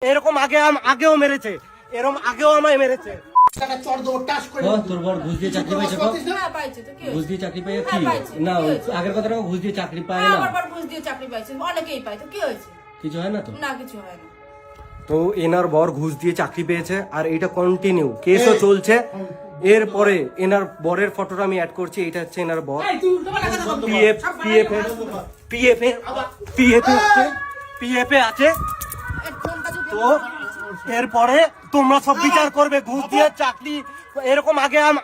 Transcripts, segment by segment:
এরকম আগেও মেরেছে, এরকম আগেও আমায় মেরেছে। তোর বর ঘুষ দিয়ে চাকরি পাইছে? হ্যাঁ পাইছে তো কি ঘুষ দিয়ে চাকরি পাইছে কি? হ্যাঁ, পাইছে। না কি হয়েছে? আগের কথা ঘুষ দিয়ে চাকরি পায় হ্যাঁ, না, আমার বর ঘুষ দিয়ে চাকরি পাইছে, অনেকেই পায় তো কি হয়েছে? কিছু হয় না তো। না কিছু হয় না। তো এনার বর ঘুষ দিয়ে চাকরি পেয়েছে আর এটা কন্টিনিউ কেসও চলছে। এরপরে এনার বরের ফটোটা আমি অ্যাড করছি, এটা হচ্ছে এনার বর। পিএফ আছে। তো এরপরে তোমরা সব বিচার করবে, ঘুষ দিয়ে চাকরি এরকম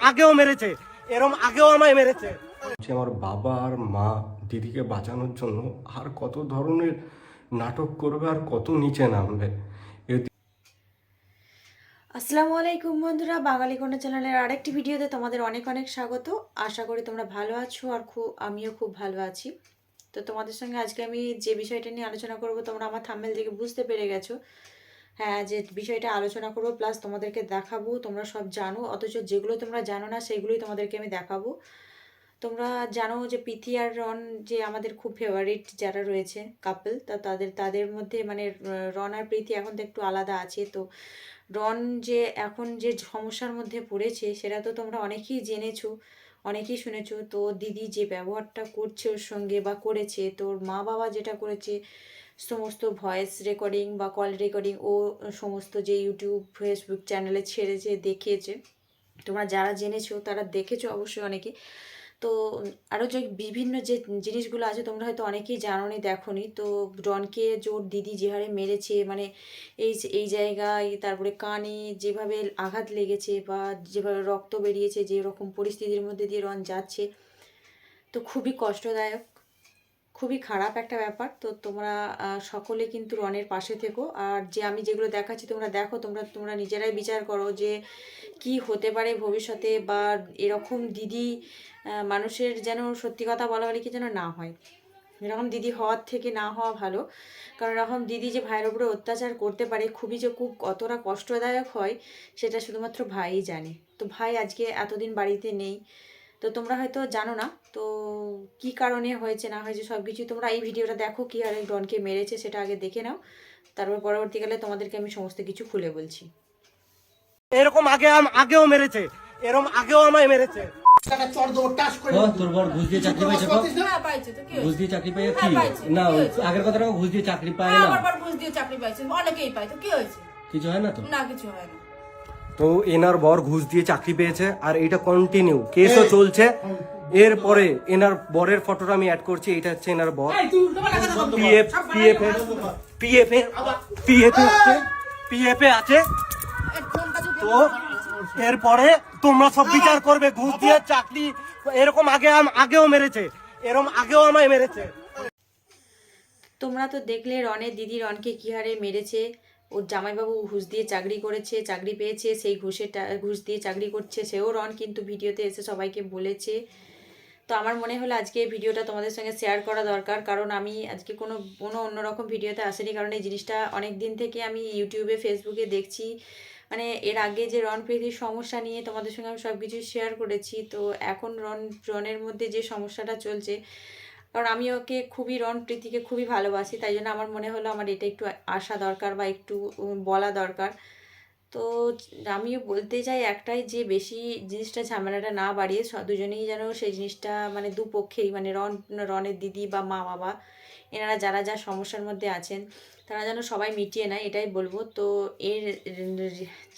আগেও মেরেছে, এরকম আগেও আমায় মেরেছে। আমার বাবা আর মা দিদিকে বাঁচানোর জন্য আর কত ধরনের নাটক করবে আর কত নিচে নামবে। আসসালামু আলাইকুম বন্ধুরা, বাঙালি কন্যা চ্যানেলের আরেকটি ভিডিওতে তোমাদের অনেক অনেক স্বাগত। আশা করি তোমরা ভালো আছো আর আমিও খুব ভালো আছি। তো তোমাদের সঙ্গে আজকে আমি যে বিষয়টা নিয়ে আলোচনা করব, তোমরা আমার থাম্বনেল থেকে বুঝতে পেরে গেছো। হ্যাঁ, যে বিষয়টা আলোচনা করবো প্লাস তোমাদেরকে দেখাবো, তোমরা সব জানো, অথচ যেগুলো তোমরা জানো না সেগুলোই তোমাদেরকে আমি দেখাবো। তোমরা জানো যে প্রীতি আর রন যে আমাদের খুব ফেভারিট যারা রয়েছে কাপল, তাদের মধ্যে মানে রন আর প্রীতি এখন তো একটু আলাদা আছে। তো রন যে এখন যে সমস্যার মধ্যে পড়েছে সেটা তো তোমরা অনেকেই জেনেছো, অনেকেই শুনেছো। তো দিদি যে ব্যবহারটা করছে ওর সঙ্গে বা করেছে, তোর মা বাবা যেটা করেছে, সমস্ত ভয়েস রেকর্ডিং বা কল রেকর্ডিং ও সমস্ত যে ইউটিউব ফেসবুক চ্যানেলে ছেড়েছে দেখিয়েছে, তোমরা যারা জেনেছো তারা দেখেছো অবশ্যই অনেকে। তো আরও যে বিভিন্ন যে জিনিসগুলো আছে তোমরা হয়তো অনেকেই জানোনি, দেখোনি। তো রনকে জোর দিদি যে হারে মেরেছে, মানে এই জায়গায়, তারপরে কানে যেভাবে আঘাত লেগেছে বা যেভাবে রক্ত বেরিয়েছে, যে রকম পরিস্থিতির মধ্যে দিয়ে রন যাচ্ছে, তো খুবই কষ্টদায়ক, খুবই খারাপ একটা ব্যাপার। তো তোমরা সকলে কিন্তু রনের পাশে থেকো। আর যে আমি যেগুলো দেখাচ্ছি তোমরা দেখো, তোমরা নিজেরাই বিচার করো যে কি হতে পারে ভবিষ্যতে, বা এরকম দিদি মানুষের যেন সত্যি কথা বলা বলি কি যেন না হয়। এরকম দিদি হওয়ার থেকে না হওয়া ভালো, কারণ এরকম দিদি যে ভাইয়ের উপরে অত্যাচার করতে পারে, খুব কতটা কষ্টদায়ক হয় সেটা শুধুমাত্র ভাইই জানে। তো ভাই আজকে এতদিন বাড়িতে নেই, তো তোমরা হয়তো জানো না তো কি কারণে হয়েছে না হয়েছে সব কিছু তোমরা এই ভিডিওটা দেখো, কি আর ডনকে মেরেছে সেটা আগে দেখে নাও, তারপর পরবর্তীকালে তোমাদেরকে আমি সমস্ত কিছু খুলে বলছি। এরকম আগেও মেরেছে, এরকম আগেও আমায় মেরেছে। তোর বর ঘুষ দিয়ে চাকরি পাইছে? হ্যাঁ পাইছে তো কি ঘুষ হয়েছে? দিয়ে চাকরি পাইছে হ্যাঁ, কি? পাইছে। না কি হয়েছে? আগের কথা ঘুষ দিয়ে চাকরি পায় হ্যাঁ, না, আমার বর ঘুষ দিয়ে চাকরি পাইছে, অনেকেই পায় তো কি হয়েছে? কিছু হয় না তো। না কিছু হয় না। তো এনার বর ঘুষ দিয়ে চাকরি পেয়েছে আর এটা কন্টিনিউ কেসও চলছে। এরপরে এনার বরের ফটোটা আমি অ্যাড করছি, এটা হচ্ছে এনার বর। পিএফ আছে। তো এরপরে তোমরা সব বিচার করবে, ঘুষ দিয়ে চাকরি এরকম আগেও মেরেছে, এরকম আগেও আমায় মেরেছে। তোমরা তো দেখলে রনের দিদি রনকে কী হারে মেরেছে। ওর জামাইবাবু ঘুষ দিয়ে চাকরি করেছে, চাকরি পেয়েছে, সেই ঘুষ দিয়ে চাকরি করছে সেও রন কিন্তু ভিডিওতে এসে সবাইকে বলেছে। তো আমার মনে হলো আজকে এই ভিডিওটা তোমাদের সঙ্গে শেয়ার করা দরকার, কারণ আমি আজকে কোনো অন্যরকম ভিডিওতে আসেনি, কারণ এই জিনিসটা অনেক দিন থেকে আমি ইউটিউবে ফেসবুকে দেখছি। মানে এর আগে যে রন প্রীতির সমস্যা নিয়ে তোমাদের সঙ্গে আমি সব কিছু শেয়ার করেছি, তো এখন রনের মধ্যে যে সমস্যাটা চলছে, কারণ আমি ওকে রন প্রীতিকে খুবই ভালোবাসি, তাই জন্য আমার মনে হলো আমার এটা একটু আসা দরকার বা একটু বলা দরকার। তো আমিও বলতে চাই একটাই, যে বেশি জিনিসটা ঝামেলাটা না বাড়িয়ে দুজনেই যেন সেই জিনিসটা মানে দুপক্ষেই, মানে রনের দিদি বা মা বাবা এনারা যারা যা সমস্যার মধ্যে আছেন তারা যেন সবাই মিটিয়ে নেয়, এটাই বলবো। তো এর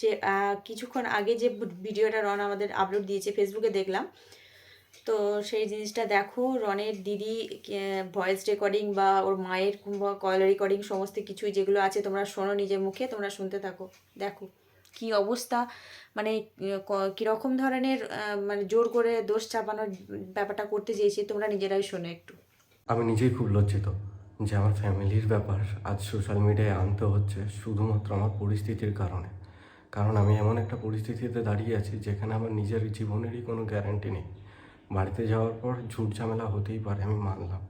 যে কিছুক্ষণ আগে যে ভিডিওটা রন আমাদের আপলোড দিয়েছে ফেসবুকে দেখলাম, তো সেই জিনিসটা দেখো। রনের দিদি ভয়েস রেকর্ডিং বা ওর মায়ের কল রেকর্ডিং সমস্ত কিছুই যেগুলো আছে তোমরা শোনো নিজের মুখে, তোমরা শুনতে থাকো, দেখো কি অবস্থা, মানে কীরকম ধরনের মানে জোর করে দোষ চাপানোর ব্যাপারটা করতে চেয়েছি, তোমরা নিজেরাই শোনো একটু। আমি নিজেই খুব লজ্জিত যে আমার ফ্যামিলির ব্যাপার আজ সোশ্যাল মিডিয়ায় আনতে হচ্ছে শুধুমাত্র আমার পরিস্থিতির কারণে। কারণ আমি এমন একটা পরিস্থিতিতে দাঁড়িয়ে আছি যেখানে আমার নিজের জীবনেরই কোনো গ্যারান্টি নেই। বাড়িতে যাওয়ার পর ঝুট ঝামেলা হতেই পারে, আমি মানলাম,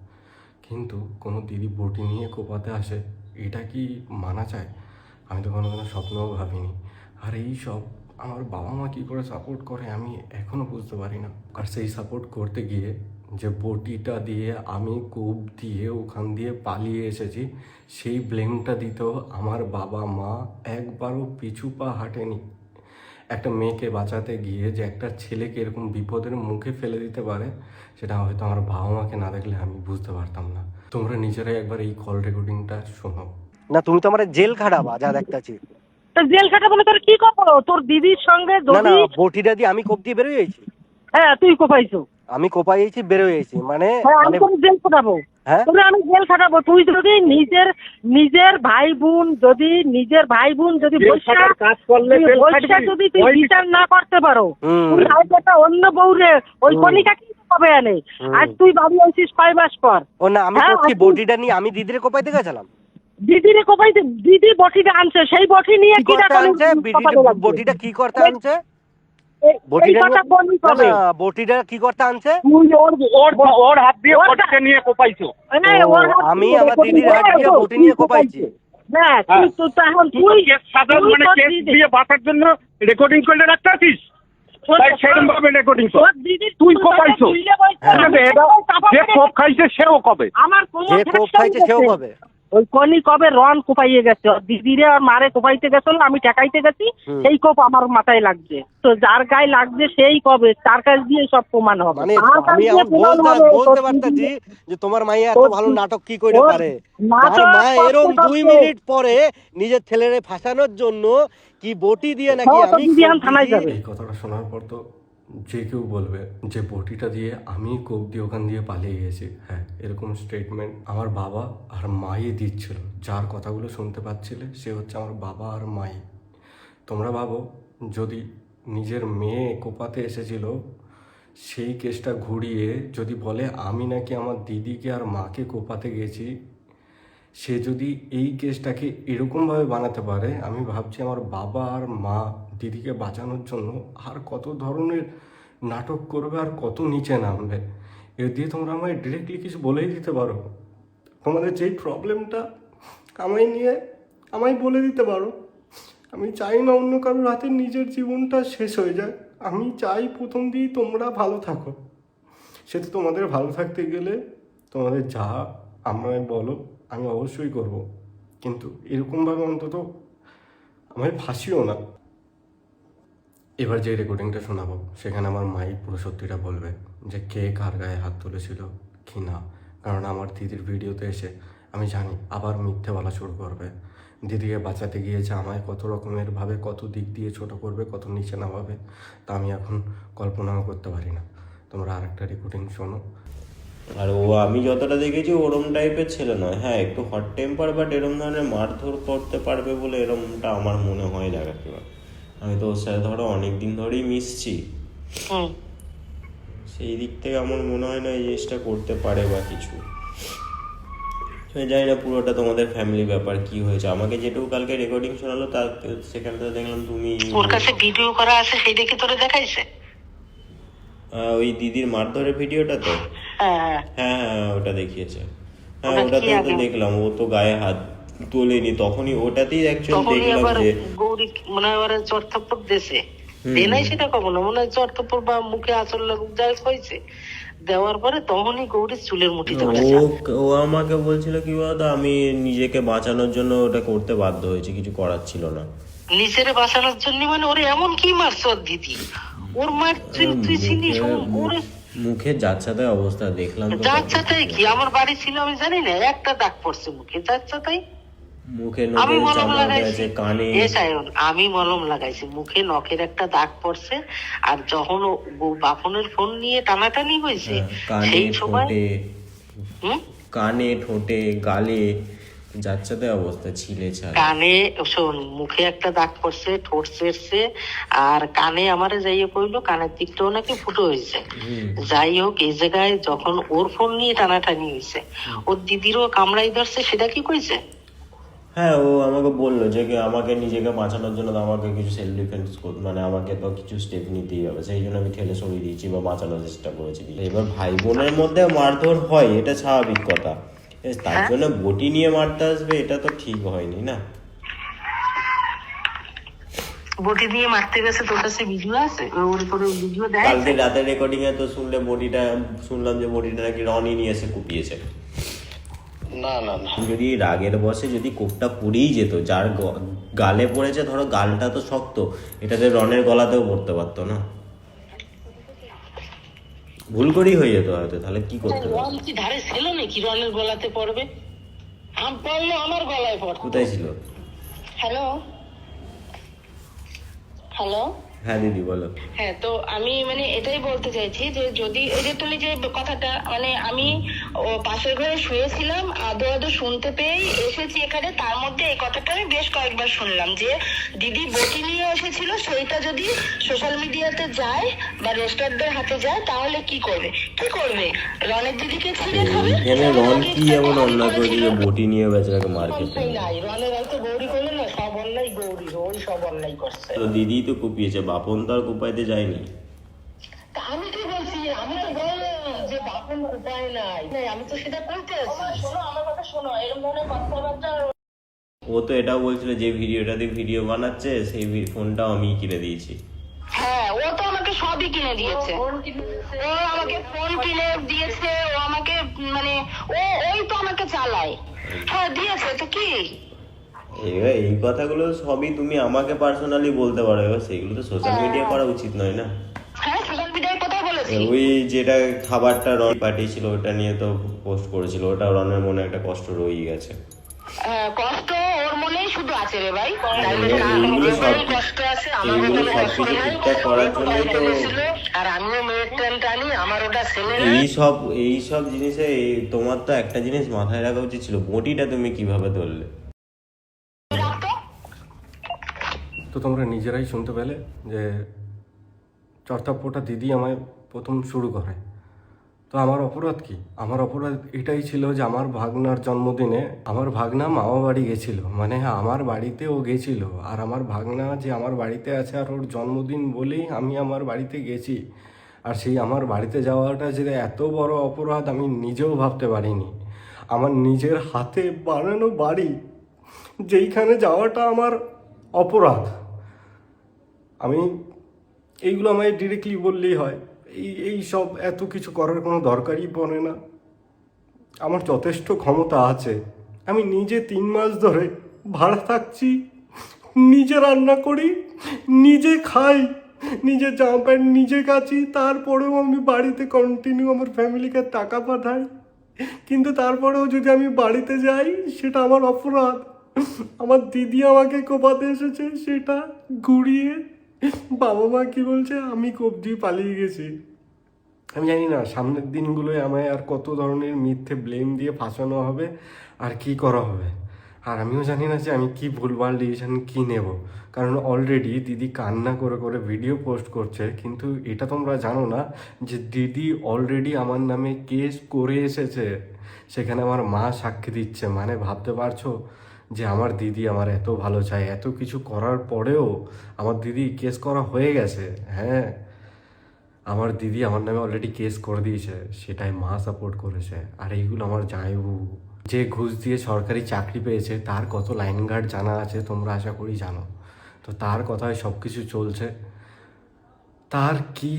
কিন্তু কোনো দিদি বটি নিয়ে কোপাতে আসে, এটা কি মানা চায়? আমি তো কোনো স্বপ্নও ভাবিনি। আর এই সব আমার বাবা মা কী করে সাপোর্ট করে আমি এখনও বুঝতে পারি না। আর সেই সাপোর্ট করতে গিয়ে যে বটিটা দিয়ে আমি কোপ দিয়ে ওখান দিয়ে পালিয়ে এসেছি, সেই ব্লেমটা দিতেও আমার বাবা মা একবারও পিছু পা হাঁটেনি। একটা মেয়েকে বাঁচাতে গিয়ে যে একটা ছেলেকে এরকম বিপদের মুখে ফেলে দিতে পারে, সেটা হয়তো আমার বাবা মাকে না দেখলে আমি বুঝতে পারতাম না। তোমরা নিজেরাই একবার এই কল রেকর্ডিংটা শোনো। না তুমি তো আমার জেল খাটাবা যা দেখতেছি। তো জেল খাটা বলে তোর কি করবো? তোর দিদির সঙ্গে না না, যদি বটিটা দিয়ে আমি কোপ দিয়ে বেরোয় আইছি। হ্যাঁ তুই কোপাইছো। আমি কোপাইছি বেরোয় আইছি মানে হ্যাঁ আমি মানে তোর জেল খাটাবো। হ্যাঁ তোরে আমি জেল খাটাবো। তুই যদি নিজের ভাই বোন যদি কাজ করলে জেল খাটবি। যদি তুই বিচার না করতে পারো, হুম। তুই আজ একটা অন্য বউরে ওই কণিকা কি হবে আনে? আজ তুই বাড়ি আসিস 5 মাস পর। ও না, আমি হ্যাঁ, করছি আপনি- বটিটা নিয়ে আমি দিদিরে কোপাইতে গেছিলাম। দিদিরে কোপাইতে দিদি বটিটা আনছে, সেই বটি নিয়ে কি কি করতে আনছে বটিটা কি করতে আনছে? বটিটা কথা নিয়ে- বলবি না কবে? না, বটিটা কি করতে আনছে? তুই ওর হাত দিয়ে বটিকে নিয়ে কোপাইছো। আমি আমার দিদির হাত দিয়ে বটি নিয়ে কোপাইছি। না হ্যাঁ। তুই তো এখন তুই কেস সাজার মানে তোর কেস দিদি- দিয়ে বাঁচার জন্য রেকর্ডিং করলে রাখতে আছিস, তাই সেরকম ভাবে রেকর্ডিং কর। তোর দিদির তুই কোপাইছো। তুইলে বলছে, হ্যাঁ। আমি এটা যে কোপ খাইছে সেও কবে। আমার কোমর যে কোপ ফ্র্যাকচার খাইছে সেও হয়েছে। পাবে। ওই কনি কবে রন কোপাইয়ে গেছে, ওর দিদিরে আর মারে কোপাইতে গেছিল, আমি ঠেকাইতে গেছি, হুম। সেই কোপ আমার মাথায় লাগছে। তো যার গায়ে লাগছে সেই কবে, তার কাছ দিয়ে সব প্রমাণ হবে। মানে তার কাছ আমি দিয়ে এখন প্রমাণ বলতে হবে, বলতে তোর পারতাছি দিদি- যে তোমার মাইয়া এত তোর ভালো দিদি- নাটক কি করে তোর পারে। নাটক তার মা এরকম করতে 2 করতে- মিনিট পরে নিজের ছেলেরে ফাঁসানোর জন্য কি বটি দিয়ে নাকি হ্যাঁ, তো আমি দিদি এখন কোপ থানায় দিয়ে- যাবে। এই কথাটা শোনার পর তো যে কেউ বলবে যে বটিটা দিয়ে আমি কোপ দিয়ে ওখান দিয়ে পালিয়ে গেছি। হ্যাঁ, এরকম স্টেটমেন্ট আমার বাবা আর মাই দিচ্ছিল। যার কথাগুলো শুনতে পাচ্ছিলে সে হচ্ছে আমার বাবা আর মাই। তোমরা ভাবো, যদি নিজের মেয়ে কোপাতে এসেছিল, সেই কেসটা ঘুরিয়ে যদি বলে আমি নাকি আমার দিদিকে আর মাকে কোপাতে গেছি, সে যদি এই কেসটাকে এরকমভাবে বানাতে পারে, আমি ভাবছি আমার বাবা আর মা দিদিকে বাঁচানোর জন্য আর কত ধরনের নাটক করবে আর কত নিচে নামবে। এর দিয়ে তোমরা আমায় ডিরেক্টলি কিছু বলেই দিতে পারো। তোমাদের যেই প্রবলেমটা আমায় বলে দিতে পারো। আমি চাই না অন্য কারোর হাতে নিজের জীবনটা শেষ হয়ে যায়। আমি চাই প্রথম দিয়েই তোমরা ভালো থাকো। সে তো তোমাদের ভালো থাকতে গেলে তোমাদের যা আমায় বলো আমি অবশ্যই করব, কিন্তু এরকমভাবে অন্তত আমায় ফাঁসিও না। এবার যে রেকর্ডিংটা শোনাবো সেখানে আমার মাই পুরো সত্যিটা বলবে যে কে কার গায়ে হাত তুলেছিল কি না। কারণ আমার দিদির ভিডিওতে এসে আমি জানি আবার মিথ্যে বলা শুরু করবে। দিদিকে বাঁচাতে গিয়েছে আমায় কত রকমের ভাবে কত দিক দিয়ে ছোট করবে, কত নিচে নামাবে, তা আমি এখন কল্পনাও করতে পারি না। তোমরা আরেকটা রেকর্ডিং শোনো। আর ও আমি যতটা দেখেছি ওরম টাইপের ছেলে নয়। হ্যাঁ একটু হট টেম্পার, বাট এরম ধরনের মারধর করতে পারবে বলে এরমটা আমার মনে হয় না কাকিমা। আমি তো ওর সাথে ধরো অনেক দিন ধরেই মিশছি, সেই দিক থেকে আমার মনে হয় না এই জিনিসটা করতে পারে বা কিছু। আমি জানি না পুরোটা তোমাদের ফ্যামিলি ব্যাপার কি হয়েছে। আমাকে যেটুকু কালকে রেকর্ডিং শোনালো তার সেখানে তো দেখলাম তুমি ওর কাছে ভিডিও করা আছে, সেই দেখে তোরে দেখাইছে। ওই দিদির মারধরের ভিডিওটা তো হ্যাঁ হ্যাঁ হ্যাঁ ওটা দেখিয়েছে। হ্যাঁ ওটা ওটা কি তো আগে? দেখলাম, ও তো গায়ে হাত তোলেনি তখনই, ওটাতেই অ্যাকচুয়ালি তখনই দেখলাম আবার যে গৌরী মনে হয় আবার চর্থাপ্পর দেশে দেয় নাই, সেটা কখনো মনে হয় চর্থাপ্পর বা মুখে আচল লাগুক যাই হয়েছে, দেওয়ার পরে তখনই গৌরীর চুলের মুঠিতে উঠেছে। ও আমাকে বলছিল কি বলতো, আমি নিজেকে বাঁচানোর জন্য ওটা করতে বাধ্য হয়েছি, কিছু করার ছিল না। নিজেরে বাঁচানোর জন্য মানে ওরে এমন কি মারছে ওর দিদি, ওর মার তুই চিনিস ওরে মুখে যাচ্ছাতে অবস্থা দেখলাম তো। যাচ্ছে তাই কি, আমার বাড়ি ছিল আমি জানি না, একটা দাগ পড়ছে মুখে, যাচ্ছে তাই। মুখে আমি নখে মলম চামড়া লাগাইছি, আছে কানে। এ সায়ন, আমি মলম লাগাইছি, মুখে নখের একটা দাগ পড়ছে। আর যখন ও বাপনের ফোন নিয়ে টানাটানি হয়েছে কানে সেই সময় ঠোঁটে হুম কানে ঠোঁটে গালে যাচ্ছাতে অবস্থা ছিলে ছাড়া। কানে শোন, মুখে একটা দাগ পড়ছে, ঠোঁট চেরছে, আর কানে আমারে যাইয়ে কইলো কানের দিকটাও নাকি ফুটো হয়েছে। যাই হোক, এই জায়গায় যখন ওর ফোন নিয়ে টানাটানি হয়েছে, ওর দিদিরও কামড়াই ধরছে, সেটা কি কইছে? হ্যাঁ ও আমাকে বললো যে কি আমাকে নিজেকে বাঁচানোর জন্য তো আমাকে কিছু সেলফ ডিফেন্স মানে আমাকে তো কিছু স্টেপ নিতেই হবে, সেই জন্য আমি ঠেলে সরিয়ে দিয়েছি বা বাঁচানোর চেষ্টা করেছি। এবার ভাই বোনের মধ্যে মারধর হয়, এটা স্বাভাবিক কথা। তার জন্য বটি নিয়ে মারতে আসবে, এটা তো ঠিক হয়নি না। বটি দিয়ে মারতে গেছে, তোর কাছে ভিডিও আছে? ওর করে ভিডিও দেয়? কালকে রাতের রেকর্ডিং এ তো শুনলাম যে বডিটা নাকি রনি নিয়ে এসে কুপিয়েছে। না না না, যদি রাগের বসে যদি কোপটা পড়েই যেত, যার গালে পড়েছে, ধরো গালটা তো শক্ত, এটাতে রনের গলাতেও পড়তে পারতো না, ভুল করেই হয়ে যেত হয়তো, তাহলে কি করতে হবে? রন কি ধারে ছিল নাকি রনের গলাতে পড়বে? পড়লো আমার গলায় পড়তো। কোথায় ছিল? হ্যালো হ্যালো হ্যাঁ দিদি বলো। হ্যাঁ, তো আমি মানে এটাই বলতে চাইছি যে যদি এই যে তুমি যে কথাটা, মানে আমি পাশের ঘরে শুয়েছিলাম, আদো আদো শুনতে পেয়ে এসেছি এখানে, তার মধ্যে এই কথাটা আমি বেশ কয়েকবার শুনলাম যে দিদি বটি নিয়ে এসেছিল, সেইটা যদি সোশ্যাল মিডিয়াতে যায় বা রেস্টারদের হাতে যায় তাহলে কি করবে? রনের দিদিকে ছিঁড়ে খাবে? এখানে রন কি এমন অন্যায় করেছে যে বটি নিয়ে বেচারাকে মার খেতে? নাই, রনের হয়তো গৌরী করলে না, সব অন্যায় গৌরীর, ওই সব অন্যায় করছে। তো দিদি তো কুপিয়েছে, বাপন তো আর কুপাইতে যায়নি। আমি কি বলছি? আমি তো বললাম যে বাপন উপায় নাই, আমি তো সেটা করতে আছি। শোনো আমার কথা, শোনো, এর মনে কথাবার্তা। ও তো এটাও বলছিল যে ভিডিওটাতে ভিডিও বানাচ্ছে, সেই ফোনটাও আমি কিনে দিয়েছি। হ্যাঁ, ও তো আমাকে সবই কিনে দিয়েছে, ও আমাকে ফোন কিনে দিয়েছে, ও আমাকে মানে ওই তো আমাকে চালায়। হ্যাঁ দিয়েছে তো কি? এবার এই কথাগুলো সবই তুমি আমাকে পার্সোনালি বলতে পারো, এবার সেগুলো তো সোশ্যাল মিডিয়া করা উচিত নয় না। হ্যাঁ, সোশ্যাল মিডিয়ায় কথা বলেছি। ওই যেটা খাবারটা রন পাঠিয়েছিল ওটা নিয়ে তো পোস্ট করেছিল, ওটা রনের মনে একটা কষ্ট রয়েই গেছে। কষ্ট ওর মনেই শুধু আছে রে ভাই, এইগুলো সব কষ্ট আছে, এইগুলো সবকিছু ঠিকঠাক করার জন্যই তো, আর আমিও মেয়ের ট্রেন টানি, আমার ওটা ছেলে। এইসব জিনিসে তোমার তো একটা জিনিস মাথায় রাখা উচিত ছিল, বটিটা তুমি কিভাবে ধরলে? তো তোমরা নিজেরাই শুনতে পেলে যে চর্তাপ্পটা দিদি আমায় প্রথম শুরু করে। তো আমার অপরাধ কি? আমার অপরাধ এটাই ছিল যে আমার ভাগনার জন্মদিনে আমার ভাগনা মামা বাড়ি গেছিলো, মানে আমার বাড়িতে ও গেছিলো, আর আমার ভাগনা যে আমার বাড়িতে আছে আর ওর জন্মদিন বলেই আমি আমার বাড়িতে গেছি। আর সেই আমার বাড়িতে যাওয়াটা যে এত বড় অপরাধ আমি নিজেও ভাবতে পারিনি। আমার নিজের হাতে বানানো বাড়ি, যেইখানে যাওয়াটা আমার অপরাধ। আমি এইগুলো আমায় ডিরেক্টলি বললেই হয়, এই সব এত কিছু করার কোনো দরকারই পড়ে না। আমার যথেষ্ট ক্ষমতা আছে, আমি নিজে 3 মাস ধরে ভাড়া থাকছি, নিজে রান্না করি, নিজে খাই, নিজে জামা প্যান্ট নিজে কাচি, তারপরেও আমি বাড়িতে কন্টিনিউ আমার ফ্যামিলিকে টাকা পাঠাই। কিন্তু তারপরেও যদি আমি বাড়িতে যাই সেটা আমার অপরাধ। আমার দিদি আমাকে কোপাতে এসেছে, সেটা ঘুরিয়ে বাবা মা কি বলছে আমি কোপ দিয়ে পালিয়ে গেছি। আমি জানি না সামনের দিনগুলোয় আমায় আর কত ধরনের মিথ্যে ব্লেম দিয়ে ফাঁসানো হবে আর কি করা হবে। আর আমিও জানি না যে আমি কি ভুলভাল ডিসিশন কী নেব, কারণ অলরেডি দিদি কান্না করে করে ভিডিও পোস্ট করছে। কিন্তু এটা তোমরা জানো না যে দিদি অলরেডি আমার নামে কেস করে এসেছে, সেখানে আমার মা সাক্ষী দিচ্ছে। মানে ভাবতে পারছো যে আমার দিদি আমার এত ভালো চায়, এত কিছু করার পরেও আমার দিদি কেস করা হয়ে গেছে। হ্যাঁ, আমার দিদি আমার নামে অলরেডি কেস করে দিয়েছে, সেটাই মা সাপোর্ট করেছে। আর এইগুলো আমার জামাইবাবু যে ঘুষ দিয়ে সরকারি চাকরি পেয়েছে, তার কত লাইন গার্ড জানা আছে তোমরা আশা করি জানো। তো তার কথায় সব কিছু চলছে। তার কি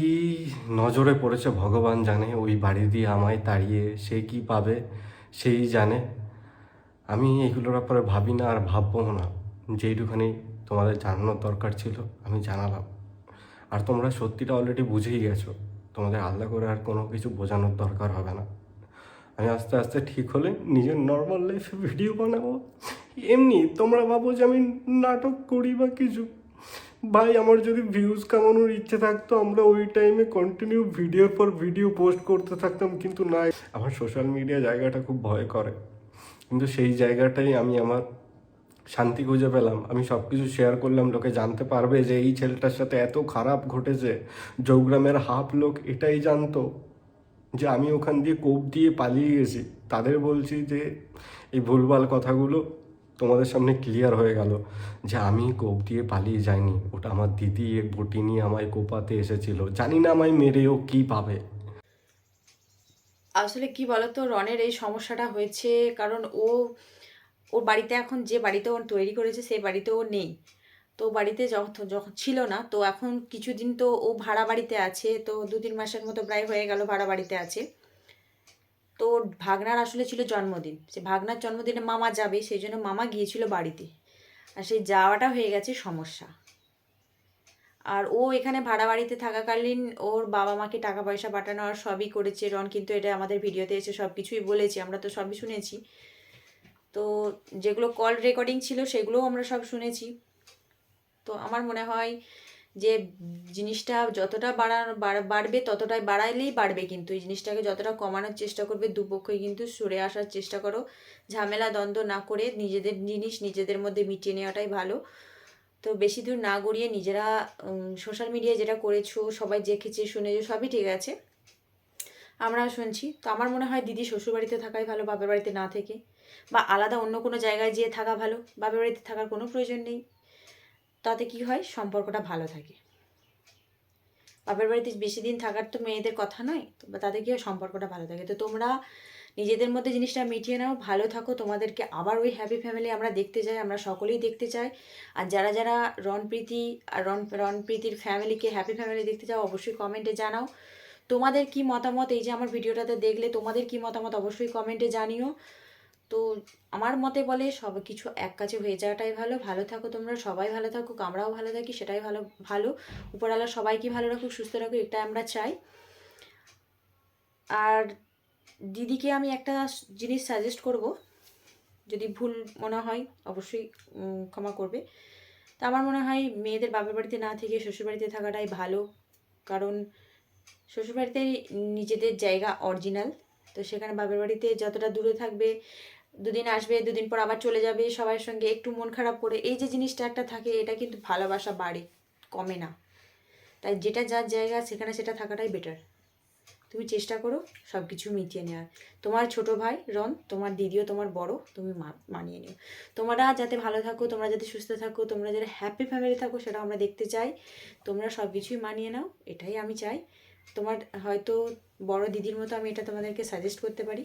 নজরে পড়েছে ভগবান জানে, ওই বাড়ি দিয়ে আমায় তাড়িয়ে সে কি পাবে সেই জানে। আমি এইগুলোর ব্যাপারে ভাবি না আর ভাববো না। যেইটুখানি তোমাদের জানানোর দরকার ছিল আমি জানালাম। আর তোমরা সত্যিটা অলরেডি বুঝেই গেছো, তোমাদের আলাদা করে আর কোনো কিছু বোঝানোর দরকার হবে না। আমি আস্তে আস্তে ঠিক হলে নিজের নর্মাল লাইফে ভিডিও বানাবো। এমনি তোমরা ভাবো যে আমি নাটক করি বা কিছু। ভাই আমার যদি ভিউজ কামানোর ইচ্ছে থাকতো আমরা ওই টাইমে কন্টিনিউ ভিডিওর পর ভিডিও পোস্ট করতে থাকতাম, কিন্তু না, আমার সোশ্যাল মিডিয়া জায়গাটা খুব ভয় করে। কিন্তু সেই জায়গাটাই আমি আমার শান্তি খুঁজে পেলাম। আমি সব কিছু শেয়ার করলাম, লোকে জানতে পারবে যে এই ছেলেটার সাথে এত খারাপ ঘটেছে। জৌগ্রামের হাফ লোক এটাই জানতো যে আমি ওখান দিয়ে কোপ দিয়ে পালিয়ে গেছি। তাদের বলছি যে এই ভুলভাল কথাগুলো তোমাদের সামনে ক্লিয়ার হয়ে গেল যে আমি কোপ দিয়ে পালিয়ে যাইনি, ওটা আমার দিদি এক বটি নিয়ে আমায় কোপাতে এসেছিল। জানি না আমায় মেরেও কী পাবে। আসলে কি বলতো, রনের এই সমস্যাটা হয়েছে কারণ ওর বাড়িতে এখন যে বাড়িতে ও তৈরি করেছে সেই বাড়িতে ও নেই। তো বাড়িতে যখন যখন ছিল না, তো এখন কিছুদিন তো ও ভাড়া বাড়িতে আছে, তো 2-3 মাসের মতো প্রায় হয়ে গেল ভাড়া বাড়িতে আছে। তো ভাগনার আসলে ছিল জন্মদিন, সে ভাগনার জন্মদিনে মামা যাবে, সেই জন্য মামা গিয়েছিল বাড়িতে, আর সেই যাওয়াটা হয়ে গেছে সমস্যা। আর ও এখানে ভাড়া বাড়িতে থাকাকালীন ওর বাবা মাকে টাকা পয়সা পাঠানো আর সবই করেছে রন, কিন্তু এটা আমাদের ভিডিওতে এসে সব কিছুই বলেছে, আমরা তো সবই শুনেছি। তো যেগুলো কল রেকর্ডিং ছিল সেগুলোও আমরা সব শুনেছি। তো আমার মনে হয় যে জিনিসটা যতটা বাড়বে ততটাই বাড়াইলেই বাড়বে, কিন্তু এই জিনিসটাকে যতটা কমানোর চেষ্টা করবে দুপক্ষই কিন্তু সরে আসার চেষ্টা করো, ঝামেলা দ্বন্দ্ব না করে নিজেদের জিনিস নিজেদের মধ্যে মিটিয়ে নেওয়াটাই ভালো। তো বেশি দূর না গড়িয়ে নিজেরা সোশ্যাল মিডিয়ায় যেটা করেছো, সবাই দেখেছে শুনেছো, সবই ঠিক আছে, আমরা শুনছি। তো আমার মনে হয় দিদি শ্বশুরবাড়িতে থাকাই ভালো বাপের বাড়িতে না থেকে, বা আলাদা অন্য কোনো জায়গায় যেয়ে থাকা ভালো, বাপের বাড়িতে থাকার কোনো প্রয়োজন নেই। তাতে কি হয়, সম্পর্কটা ভালো থাকে। বাপের বাড়িতে বেশি দিন থাকার তো মেয়েদের কথা নয়, তো তাতে কি হয়, সম্পর্কটা ভালো থাকে। তো তোমরা নিজেদের মধ্যে জিনিসটা মিটিয়ে নাও, ভালো থাকো, তোমাদেরকে আবার ওই হ্যাপি ফ্যামিলি আমরা দেখতে চাই, আমরা সকলেই দেখতে চাই। আর যারা যারা রণপ্রীতি আর রণপ্রীতির ফ্যামিলিকে হ্যাপি ফ্যামিলি দেখতে চাও অবশ্যই কমেন্টে জানাও তোমাদের কি মতামত। এই যে আমার ভিডিওটাতে দেখলে তোমাদের কি মতামত অবশ্যই কমেন্টে জানিও। তো আমার মতে বলে সব কিছু এক কাছে হয়ে যাওয়াটাই ভালো। ভালো থাকো তোমরা, সবাই ভালো থাকুক, আমরাও ভালো থাকি, সেটাই ভালো। ভালো উপরওয়ালা সবাইকে ভালো রাখুক, সুস্থ রাখুক, এটা আমরা চাই। আর দিদিকে আমি একটা জিনিস সাজেস্ট করব, যদি ভুল মনে হয় অবশ্যই ক্ষমা করবে। তা আমার মনে হয় মেয়েদের বাপের বাড়িতে না থেকে শ্বশুরবাড়িতে থাকাটাই ভালো, কারণ শ্বশুরবাড়িতে নিজেদের জায়গা অরিজিনাল। তো সেখানে বাপের বাড়িতে যতটা দূরে থাকবে, দুদিন আসবে, দুদিন পর আবার চলে যাবে সবার সঙ্গে, একটু মন খারাপ করে, এই যে জিনিসটা একটা থাকে, এটা কিন্তু ভালোবাসা বাড়ে, কমে না। তাই যেটা যার জায়গা সেখানে সেটা থাকাটাই বেটার। তুমি চেষ্টা করো সব কিছু মিটিয়ে নেওয়ার। তোমার ছোট ভাই রন, তোমার দিদিও তোমার বড়, তুমি মানিয়ে নিও। তোমরা যাতে ভালো থাকো, তোমরা যাতে সুস্থ থাকো, তোমরা যাতে হ্যাপি ফ্যামিলি থাকো, সেটা আমরা দেখতে চাই। তোমরা সব কিছুই মানিয়ে নাও, এটাই আমি চাই। তোমার হয়তো বড় দিদির মতো আমি এটা তোমাদেরকে সাজেস্ট করতে পারি।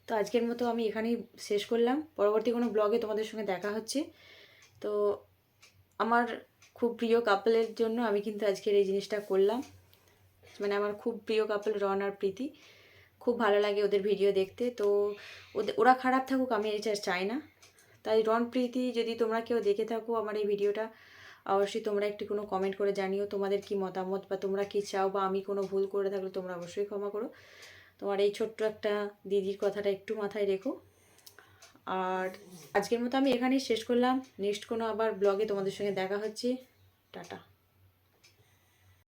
তো আজকের মতো আমি এখানেই শেষ করলাম, পরবর্তী কোনো ব্লগে তোমাদের সঙ্গে দেখা হচ্ছে। তো আমার খুব প্রিয় কাপলের জন্য আমি কিন্তু আজকের এই জিনিসটা করলাম, মানে আমার খুব প্রিয় কাপল রন আর প্রীতি, খুব ভালো লাগে ওদের ভিডিও দেখতে। তো ওরা খারাপ থাকুক আমি এটা চাই না। তাই রন প্রীতি যদি তোমরা কেউ দেখে থাকো আমার এই ভিডিওটা, অবশ্যই তোমরা একটু কোনো কমেন্ট করে জানিও তোমাদের কি মতামত, বা তোমরা কি চাও, বা আমি কোনো ভুল করে থাকলে তোমরা অবশ্যই ক্ষমা করো। তোমার এই ছোট্ট একটা দিদির কথাটা একটু মাথায় রেখো। আর আজকের মতো আমি এখানেই শেষ করলাম, নেক্সট কোনো আবার ব্লগে তোমাদের সঙ্গে দেখা হচ্ছে। টাটা।